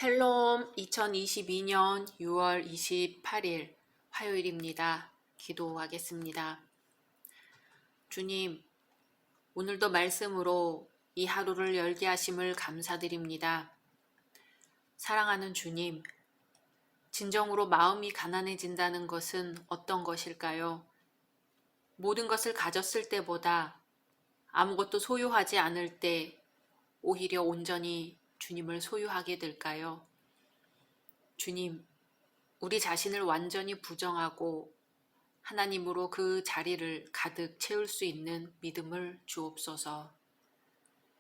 샬롬 2022년 6월 28일 화요일입니다. 기도하겠습니다. 주님, 오늘도 말씀으로 이 하루를 열게 하심을 감사드립니다. 사랑하는 주님, 진정으로 마음이 가난해진다는 것은 어떤 것일까요? 모든 것을 가졌을 때보다 아무것도 소유하지 않을 때 오히려 온전히 주님을 소유하게 될까요? 주님, 우리 자신을 완전히 부정하고 하나님으로 그 자리를 가득 채울 수 있는 믿음을 주옵소서.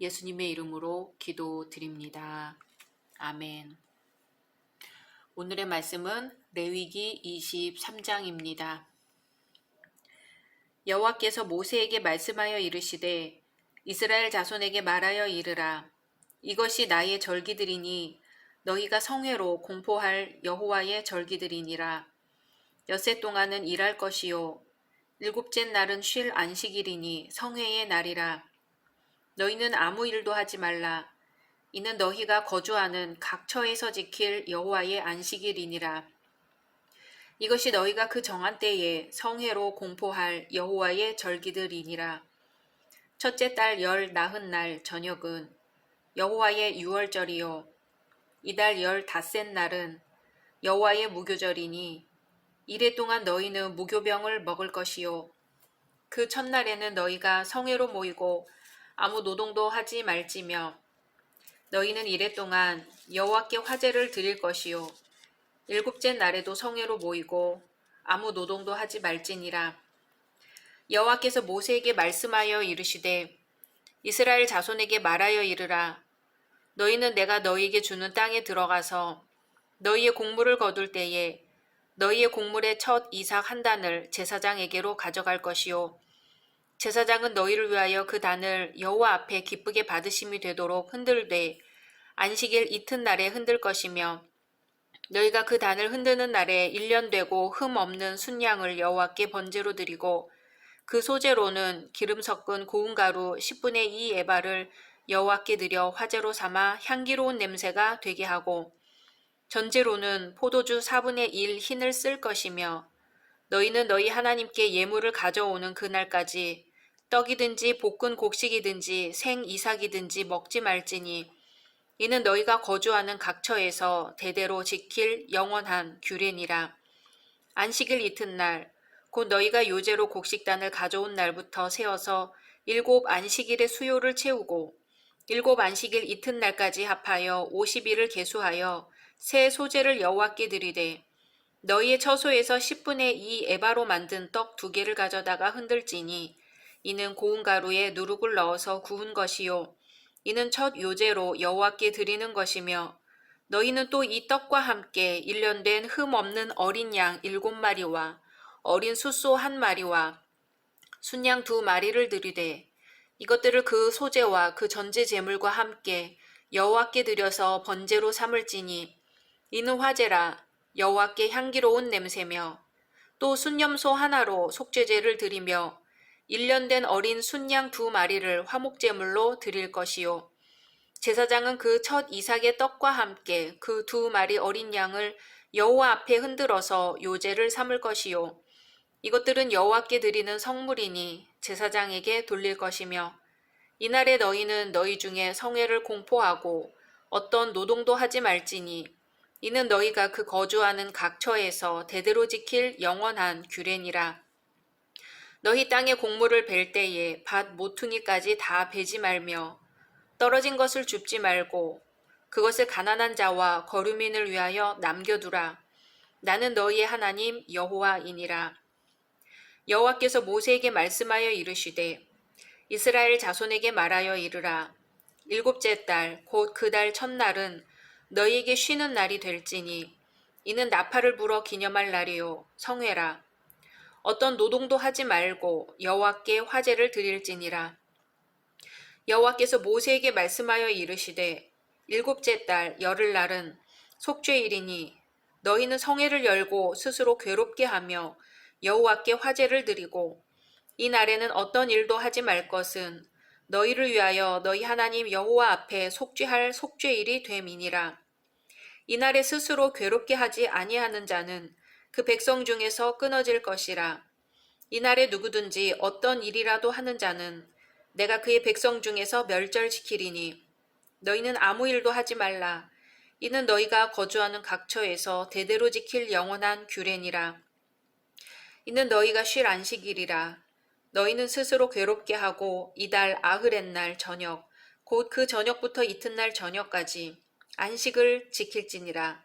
예수님의 이름으로 기도드립니다. 아멘. 오늘의 말씀은 레위기 23장입니다. 여호와께서 모세에게 말씀하여 이르시되 이스라엘 자손에게 말하여 이르라. 이것이 나의 절기들이니 너희가 성회로 공포할 여호와의 절기들이니라. 엿새 동안은 일할 것이요 일곱째 날은 쉴 안식일이니 성회의 날이라. 너희는 아무 일도 하지 말라. 이는 너희가 거주하는 각 처에서 지킬 여호와의 안식일이니라. 이것이 너희가 그 정한 때에 성회로 공포할 여호와의 절기들이니라. 첫째 달 열 나흔 날 저녁은 여호와의 유월절이요 이달 열 닷새 날은 여호와의 무교절이니 이래 동안 너희는 무교병을 먹을 것이요 그 첫날에는 너희가 성회로 모이고 아무 노동도 하지 말지며 너희는 이래 동안 여호와께 화제를 드릴 것이요 일곱째 날에도 성회로 모이고 아무 노동도 하지 말지니라. 여호와께서 모세에게 말씀하여 이르시되 이스라엘 자손에게 말하여 이르라. 너희는 내가 너희에게 주는 땅에 들어가서 너희의 곡물을 거둘 때에 너희의 곡물의 첫 이삭 한 단을 제사장에게로 가져갈 것이요 제사장은 너희를 위하여 그 단을 여호와 앞에 기쁘게 받으심이 되도록 흔들되 안식일 이튿날에 흔들 것이며 너희가 그 단을 흔드는 날에 1년 되고 흠 없는 순양을 여호와께 번제로 드리고 그 소재로는 기름 섞은 고운 가루 10분의 2 에바를 여호와께 드려 화제로 삼아 향기로운 냄새가 되게 하고 전제로는 포도주 4분의 1 흰을 쓸 것이며 너희는 너희 하나님께 예물을 가져오는 그날까지 떡이든지 볶은 곡식이든지 생 이삭이든지 먹지 말지니 이는 너희가 거주하는 각처에서 대대로 지킬 영원한 규례니라. 안식일 이튿날 곧 너희가 요제로 곡식단을 가져온 날부터 세어서 7 안식일의 수요를 채우고 7 안식일 이튿날까지 합하여 50일을 계수하여 새 소재를 여호와께 드리되 너희의 처소에서 10분의 2 에바로 만든 떡 2개를 가져다가 흔들지니 이는 고운 가루에 누룩을 넣어서 구운 것이요 이는 첫 요제로 여호와께 드리는 것이며 너희는 또 이 떡과 함께 1년 된 흠 없는 어린 양 7마리와 어린 숫소 1마리와 순양 2마리를 드리되 이것들을 그 소재와 그 전제 제물과 함께 여호와께 드려서 번제로 삼을지니 이는 화제라 여호와께 향기로운 냄새며 또 순염소 하나로 속죄제를 드리며 1년 된 어린 순양 2마리를 화목제물로 드릴 것이요 제사장은 그 첫 이삭의 떡과 함께 그 2마리 어린 양을 여호와 앞에 흔들어서 요제를 삼을 것이요 이것들은 여호와께 드리는 성물이니 제사장에게 돌릴 것이며 이날에 너희는 너희 중에 성회를 공포하고 어떤 노동도 하지 말지니 이는 너희가 그 거주하는 각처에서 대대로 지킬 영원한 규례니라. 너희 땅의 곡물을 벨 때에 밭 모퉁이까지 다 베지 말며 떨어진 것을 줍지 말고 그것을 가난한 자와 거류민을 위하여 남겨두라. 나는 너희의 하나님 여호와이니라. 여호와께서 모세에게 말씀하여 이르시되 이스라엘 자손에게 말하여 이르라. 7째 달 곧 그 달 첫날은 너희에게 쉬는 날이 될지니 이는 나팔을 불어 기념할 날이요 성회라. 어떤 노동도 하지 말고 여호와께 화제를 드릴지니라. 여호와께서 모세에게 말씀하여 이르시되 7째 달 열흘날은 속죄일이니 너희는 성회를 열고 스스로 괴롭게 하며 여호와께 화제를 드리고 이 날에는 어떤 일도 하지 말 것은 너희를 위하여 너희 하나님 여호와 앞에 속죄할 속죄일이 됨이니라. 이날에 스스로 괴롭게 하지 아니하는 자는 그 백성 중에서 끊어질 것이라. 이날에 누구든지 어떤 일이라도 하는 자는 내가 그의 백성 중에서 멸절시키리니 너희는 아무 일도 하지 말라. 이는 너희가 거주하는 각처에서 대대로 지킬 영원한 규례니라. 이는 너희가 쉴 안식일이라. 너희는 스스로 괴롭게 하고 이달 아흐렛날 저녁 곧 그 저녁부터 이튿날 저녁까지 안식을 지킬지니라.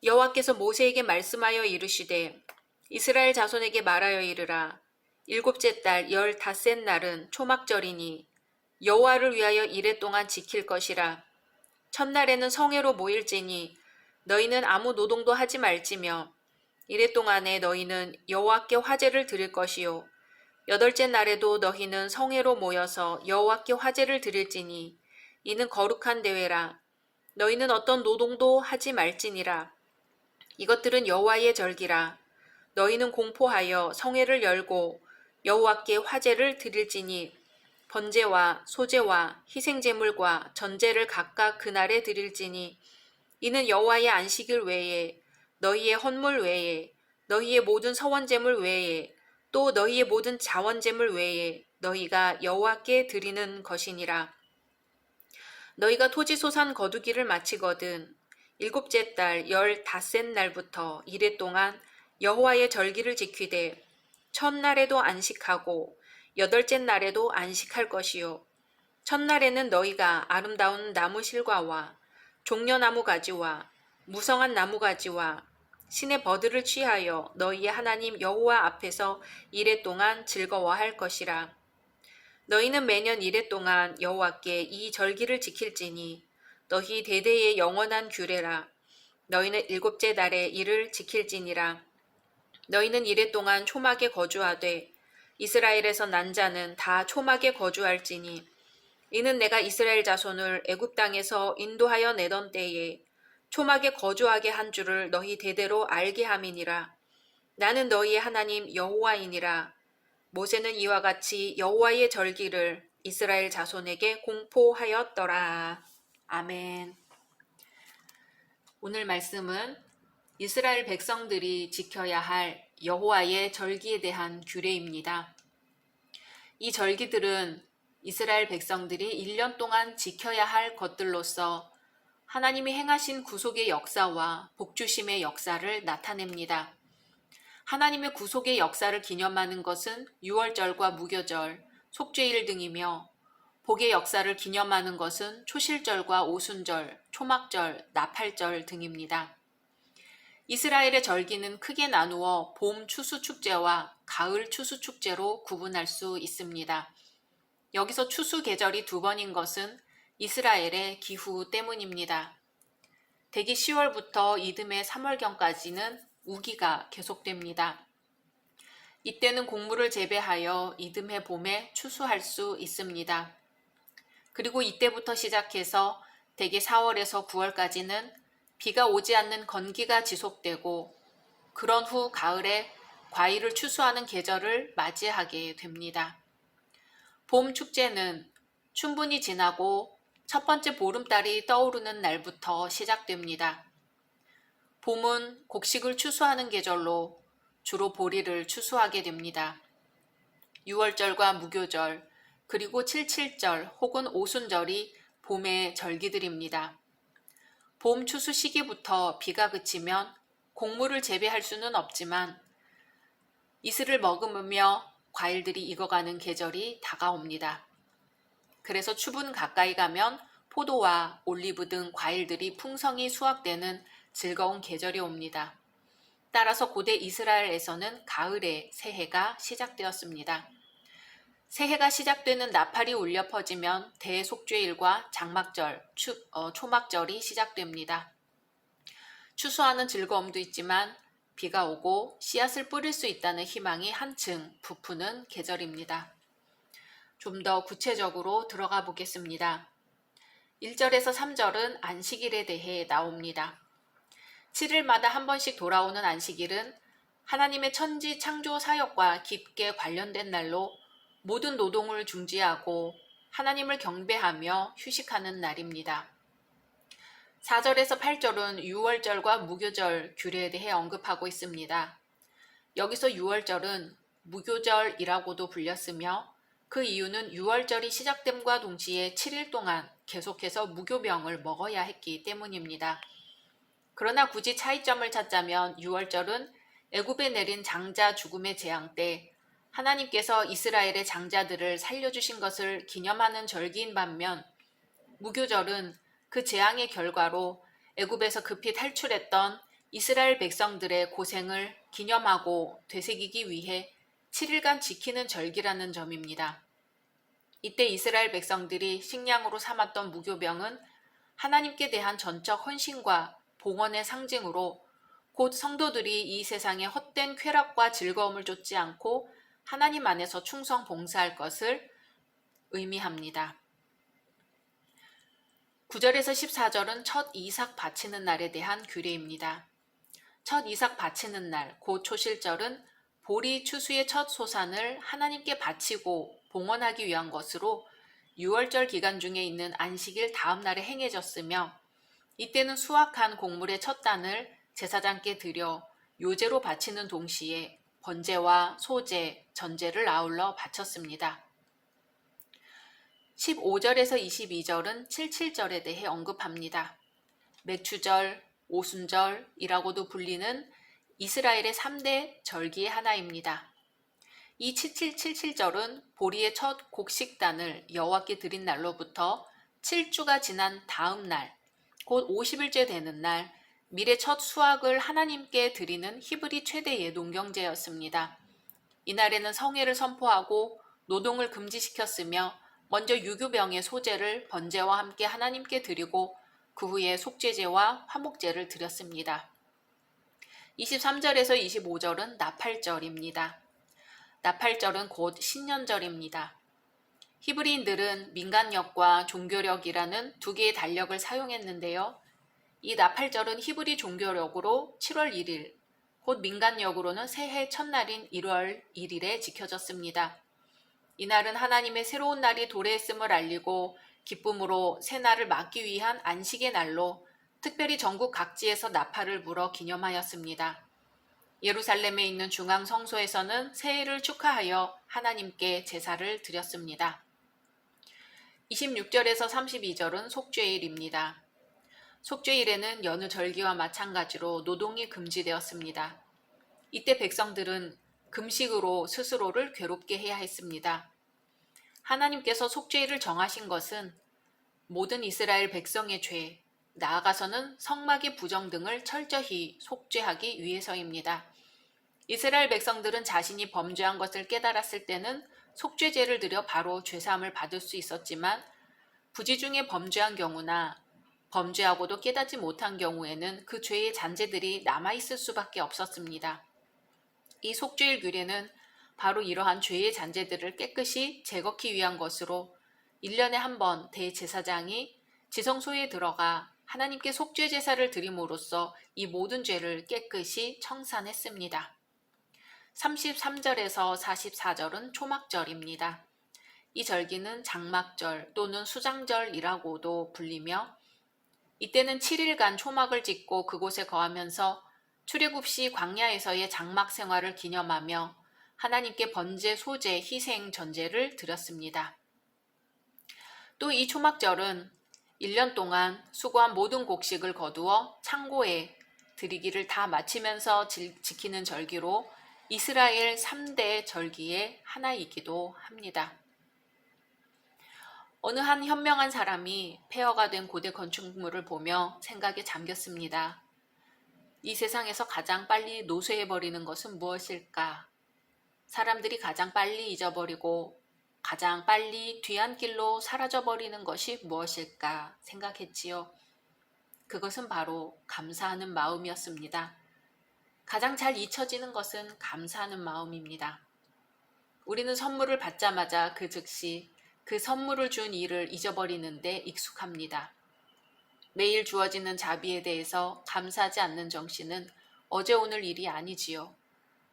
여호와께서 모세에게 말씀하여 이르시되 이스라엘 자손에게 말하여 이르라. 7째 달 15째 날은 초막절이니 여호와를 위하여 이래 동안 지킬 것이라. 첫날에는 성회로 모일지니 너희는 아무 노동도 하지 말지며 이래 동안에 너희는 여호와께 화제를 드릴 것이요 8째 날에도 너희는 성회로 모여서 여호와께 화제를 드릴지니 이는 거룩한 대회라. 너희는 어떤 노동도 하지 말지니라. 이것들은 여호와의 절기라. 너희는 공포하여 성회를 열고 여호와께 화제를 드릴지니 번제와 소제와 희생제물과 전제를 각각 그날에 드릴지니 이는 여호와의 안식일 외에 너희의 헌물 외에 너희의 모든 서원제물 외에 또 너희의 모든 자원제물 외에 너희가 여호와께 드리는 것이니라. 너희가 토지 소산 거두기를 마치거든 일곱째 달 15셋 날부터 이레 동안 여호와의 절기를 지키되 첫날에도 안식하고 여덟째 날에도 안식할 것이요. 첫날에는 너희가 아름다운 나무 실과와 종려나무 가지와 무성한 나무 가지와 신의 버들을 취하여 너희의 하나님 여호와 앞에서 이레 동안 즐거워할 것이라. 너희는 매년 이레 동안 여호와께 이 절기를 지킬지니 너희 대대의 영원한 규례라. 너희는 일곱째 달에 이를 지킬지니라. 너희는 이레 동안 초막에 거주하되 이스라엘에서 난 자는 다 초막에 거주할지니 이는 내가 이스라엘 자손을 애굽 땅에서 인도하여 내던 때에 초막에 거주하게 한 줄을 너희 대대로 알게 함이니라. 나는 너희의 하나님 여호와이니라. 모세는 이와 같이 여호와의 절기를 이스라엘 자손에게 공포하였더라. 아멘. 오늘 말씀은 이스라엘 백성들이 지켜야 할 여호와의 절기에 대한 규례입니다. 이 절기들은 이스라엘 백성들이 1년 동안 지켜야 할 것들로서 하나님이 행하신 구속의 역사와 복주심의 역사를 나타냅니다. 하나님의 구속의 역사를 기념하는 것은 유월절과 무교절, 속죄일 등이며 복의 역사를 기념하는 것은 초실절과 오순절, 초막절, 나팔절 등입니다. 이스라엘의 절기는 크게 나누어 봄 추수 축제와 가을 추수 축제로 구분할 수 있습니다. 여기서 추수 계절이 2번인 것은 이스라엘의 기후 때문입니다. 대기 10월부터 이듬해 3월경까지는 우기가 계속됩니다. 이때는 곡물을 재배하여 이듬해 봄에 추수할 수 있습니다. 그리고 이때부터 시작해서 대개 4월에서 9월까지는 비가 오지 않는 건기가 지속되고 그런 후 가을에 과일을 추수하는 계절을 맞이하게 됩니다. 봄 축제는 춘분이 지나고 첫 번째 보름달이 떠오르는 날부터 시작됩니다. 봄은 곡식을 추수하는 계절로 주로 보리를 추수하게 됩니다. 유월절과 무교절, 그리고 칠칠절 혹은 오순절이 봄의 절기들입니다. 봄 추수 시기부터 비가 그치면 곡물을 재배할 수는 없지만 이슬을 머금으며 과일들이 익어가는 계절이 다가옵니다. 그래서 추분 가까이 가면 포도와 올리브 등 과일들이 풍성히 수확되는 즐거운 계절이 옵니다. 따라서 고대 이스라엘에서는 가을에 새해가 시작되었습니다. 새해가 시작되는 나팔이 울려 퍼지면 대속죄일과 장막절, 초막절이 시작됩니다. 추수하는 즐거움도 있지만 비가 오고 씨앗을 뿌릴 수 있다는 희망이 한층 부푸는 계절입니다. 좀 더 구체적으로 들어가 보겠습니다. 1절에서 3절은 안식일에 대해 나옵니다. 7일마다 한 번씩 돌아오는 안식일은 하나님의 천지 창조 사역과 깊게 관련된 날로 모든 노동을 중지하고 하나님을 경배하며 휴식하는 날입니다. 4절에서 8절은 유월절과 무교절 규례에 대해 언급하고 있습니다. 여기서 유월절은 무교절이라고도 불렸으며 그 이유는 유월절이 시작됨과 동시에 7일 동안 계속해서 무교병을 먹어야 했기 때문입니다. 그러나 굳이 차이점을 찾자면 유월절은 애굽에 내린 장자 죽음의 재앙 때 하나님께서 이스라엘의 장자들을 살려주신 것을 기념하는 절기인 반면 무교절은 그 재앙의 결과로 애굽에서 급히 탈출했던 이스라엘 백성들의 고생을 기념하고 되새기기 위해 7일간 지키는 절기라는 점입니다. 이때 이스라엘 백성들이 식량으로 삼았던 무교병은 하나님께 대한 전적 헌신과 봉헌의 상징으로 곧 성도들이 이 세상의 헛된 쾌락과 즐거움을 쫓지 않고 하나님 안에서 충성 봉사할 것을 의미합니다. 9절에서 14절은 첫 이삭 바치는 날에 대한 규례입니다. 첫 이삭 바치는 날, 곧 초실절은 보리 추수의 첫 소산을 하나님께 바치고 봉헌하기 위한 것으로 유월절 기간 중에 있는 안식일 다음 날에 행해졌으며 이때는 수확한 곡물의 첫 단을 제사장께 드려 요제로 바치는 동시에 번제와 소제, 전제를 아울러 바쳤습니다. 15절에서 22절은 칠칠절에 대해 언급합니다. 매추절, 오순절이라고도 불리는 이스라엘의 3대 절기의 하나입니다. 이 7777절은 보리의 첫 곡식단을 여호와께 드린 날로부터 7주가 지난 다음 날, 곧 50일째 되는 날, 밀의 첫 수확을 하나님께 드리는 히브리 최대의 농경제였습니다. 이날에는 성회를 선포하고 노동을 금지시켰으며 먼저 유교병의 소제를 번제와 함께 하나님께 드리고 그 후에 속죄제와 화목제를 드렸습니다. 23절에서 25절은 나팔절입니다. 나팔절은 곧 신년절입니다. 히브리인들은 민간력과 종교력이라는 두 개의 달력을 사용했는데요. 이 나팔절은 히브리 종교력으로 7월 1일, 곧 민간력으로는 새해 첫날인 1월 1일에 지켜졌습니다. 이날은 하나님의 새로운 날이 도래했음을 알리고 기쁨으로 새 날을 맞기 위한 안식의 날로 특별히 전국 각지에서 나팔을 불어 기념하였습니다. 예루살렘에 있는 중앙 성소에서는 새해를 축하하여 하나님께 제사를 드렸습니다. 26절에서 32절은 속죄일입니다. 속죄일에는 여느 절기와 마찬가지로 노동이 금지되었습니다. 이때 백성들은 금식으로 스스로를 괴롭게 해야 했습니다. 하나님께서 속죄일을 정하신 것은 모든 이스라엘 백성의 죄, 나아가서는 성막의 부정 등을 철저히 속죄하기 위해서입니다. 이스라엘 백성들은 자신이 범죄한 것을 깨달았을 때는 속죄제를 드려 바로 죄사함을 받을 수 있었지만 부지 중에 범죄한 경우나 범죄하고도 깨닫지 못한 경우에는 그 죄의 잔재들이 남아있을 수밖에 없었습니다. 이 속죄일 규례는 바로 이러한 죄의 잔재들을 깨끗이 제거하기 위한 것으로 1년에 한 번 대제사장이 지성소에 들어가 하나님께 속죄 제사를 드림으로써 이 모든 죄를 깨끗이 청산했습니다. 33절에서 44절은 초막절입니다. 이 절기는 장막절 또는 수장절이라고도 불리며 이때는 7일간 초막을 짓고 그곳에 거하면서 출애굽 시 광야에서의 장막 생활을 기념하며 하나님께 번제, 소제, 희생, 전제를 드렸습니다. 또 이 초막절은 1년 동안 수고한 모든 곡식을 거두어 창고에 드리기를 다 마치면서 지키는 절기로 이스라엘 3대 절기의 하나이기도 합니다. 어느 한 현명한 사람이 폐허가 된 고대 건축물을 보며 생각에 잠겼습니다. 이 세상에서 가장 빨리 노쇠해버리는 것은 무엇일까? 사람들이 가장 빨리 잊어버리고 가장 빨리 뒤안길로 사라져버리는 것이 무엇일까 생각했지요. 그것은 바로 감사하는 마음이었습니다. 가장 잘 잊혀지는 것은 감사하는 마음입니다. 우리는 선물을 받자마자 그 즉시 그 선물을 준 일을 잊어버리는데 익숙합니다. 매일 주어지는 자비에 대해서 감사하지 않는 정신은 어제 오늘 일이 아니지요.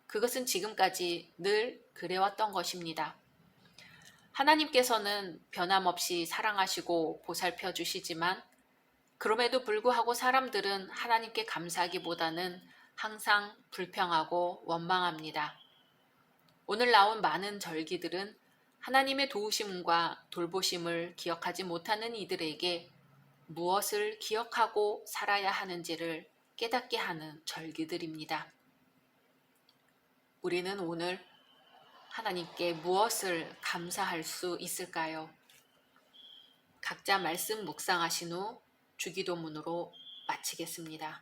그것은 지금까지 늘 그래왔던 것입니다. 하나님께서는 변함없이 사랑하시고 보살펴 주시지만 그럼에도 불구하고 사람들은 하나님께 감사하기보다는 항상 불평하고 원망합니다. 오늘 나온 많은 절기들은 하나님의 도우심과 돌보심을 기억하지 못하는 이들에게 무엇을 기억하고 살아야 하는지를 깨닫게 하는 절기들입니다. 우리는 오늘 하나님께 무엇을 감사할 수 있을까요? 각자 말씀 묵상하신 후 주기도문으로 마치겠습니다.